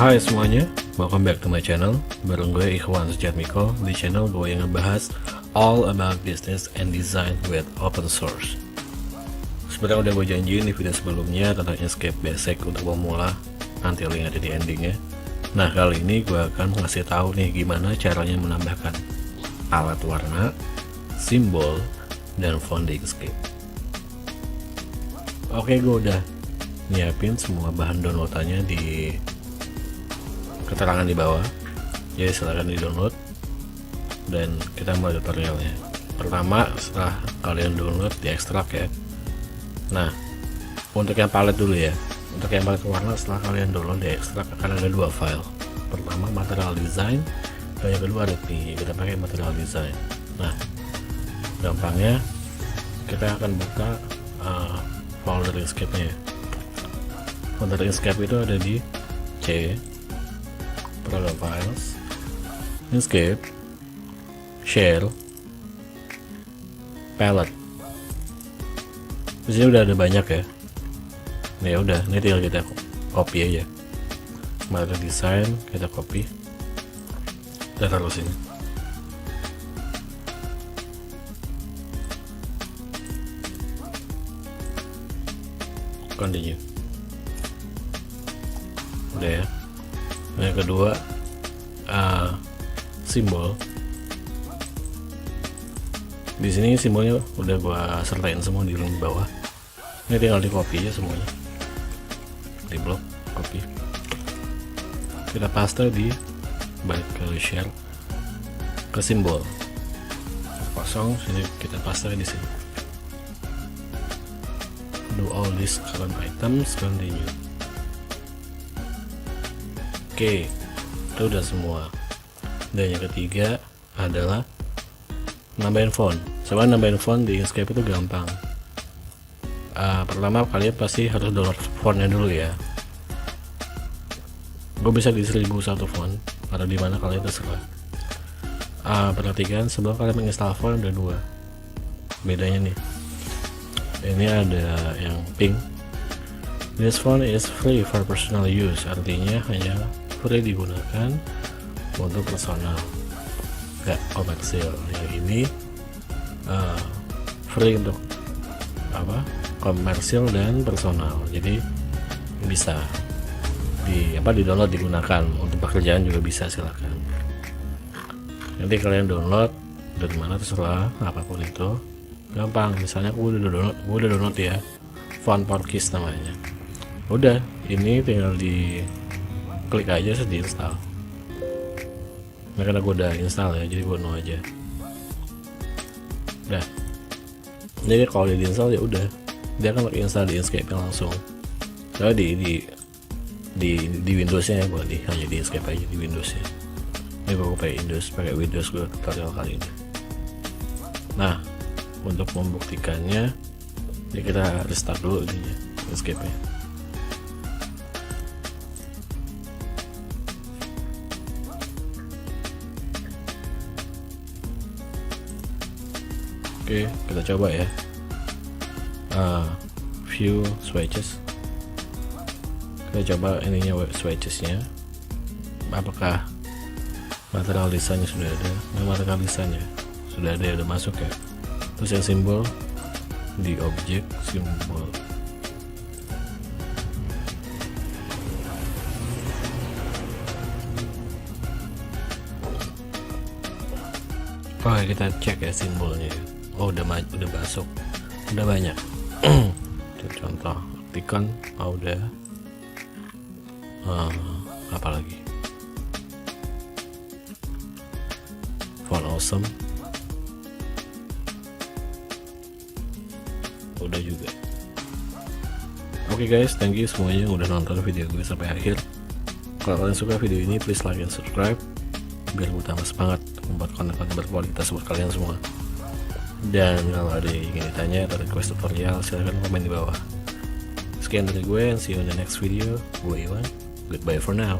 Hai semuanya, welcome back to my channel. Bareng gue Ikhwan Sejatmiko. Di channel gue yang ngebahas all about business and design with open source. Sebenarnya udah gue janjiin di video sebelumnya tentang Inkscape Basic untuk pemula. Nanti link ada di endingnya. Nah, kali ini gue akan ngasih tahu nih gimana caranya menambahkan alat warna, simbol, dan font di Inkscape. Oke, gue udah nyiapin semua bahan downloadannya di keterangan di bawah, jadi silahkan di download dan kita mulai tutorialnya. Pertama, setelah kalian download, diekstrak ya. Nah, untuk yang palet dulu ya, untuk yang palet warna setelah kalian download diekstrak akan ada dua file. Pertama material design, dan yang kedua ada nih, kita pakai material design. Nah, gampangnya kita akan buka folder Inkscape-nya. Folder Inkscape itu ada di C, Product Files, Inkscape, Share, Palette. Di sini udah ada banyak ya. Nah, ya udah, ini tinggal kita copy aja. Material design kita copy, kita taruh sini. Continue. Udah ya. Yang kedua, simbol. Di sini simbolnya udah gua sertain semua di link bawah. Ini tinggal di copy aja semuanya. Di blok, copy. Kita paste di balik ke share ke simbol. Kosong sini kita paste di sini. Do all these current items, continue. Oke, itu udah semua. Dan yang ketiga adalah nambahin font. Sebenarnya nambahin font di Inkscape itu gampang. Pertama kalian pasti harus download fontnya dulu ya. Gue bisa di 1001 font atau dimana kalian terserah. Perhatikan sebelum kalian menginstal font ada dua. Bedanya nih. Ini ada yang pink. This font is free for personal use. Artinya hanya free digunakan untuk personal, gak komersil. Yang ini free untuk komersil dan personal, jadi bisa di download digunakan untuk pekerjaan juga bisa, silakan. Nanti kalian download dari mana terserah, apapun itu gampang. Misalnya gue udah download ya, font Porkis namanya. Udah, ini tinggal di klik aja, di install. Nah, karena gue udah install ya, jadi gue no aja. Udah. Jadi kalau dia install ya udah, dia akan install di Inkscape langsung. Soalnya di Windowsnya ya, gue hanya di Inkscape aja di Windowsnya. Ini gue pakai Windows gue tutorial kali ini. Nah, untuk membuktikannya, ya kita restart dulu ininya Inkscape-nya. Oke, kita coba ya. View swatches. Kita coba ininya swatchesnya. Apakah material desainnya sudah ada? Nah, material desainnya sudah ada, udah masuk ya. Terus yang simbol di objek simbol. Oke, kita cek ya simbolnya. Oh, udah masuk, udah banyak. Contoh artikan, udah. Apa lagi? Font awesome, udah juga. Oke guys, thank you semuanya yang udah nonton video gue sampai akhir. Kalau kalian suka video ini, please like and subscribe biar gue tambah semangat membuat konten-konten berkualitas buat kalian semua. Dan kalau ada yang ingin ditanya atau request tutorial, silahkan komen di bawah. Sekian dari gue, and see you in the next video. Gue Iwan, goodbye for now.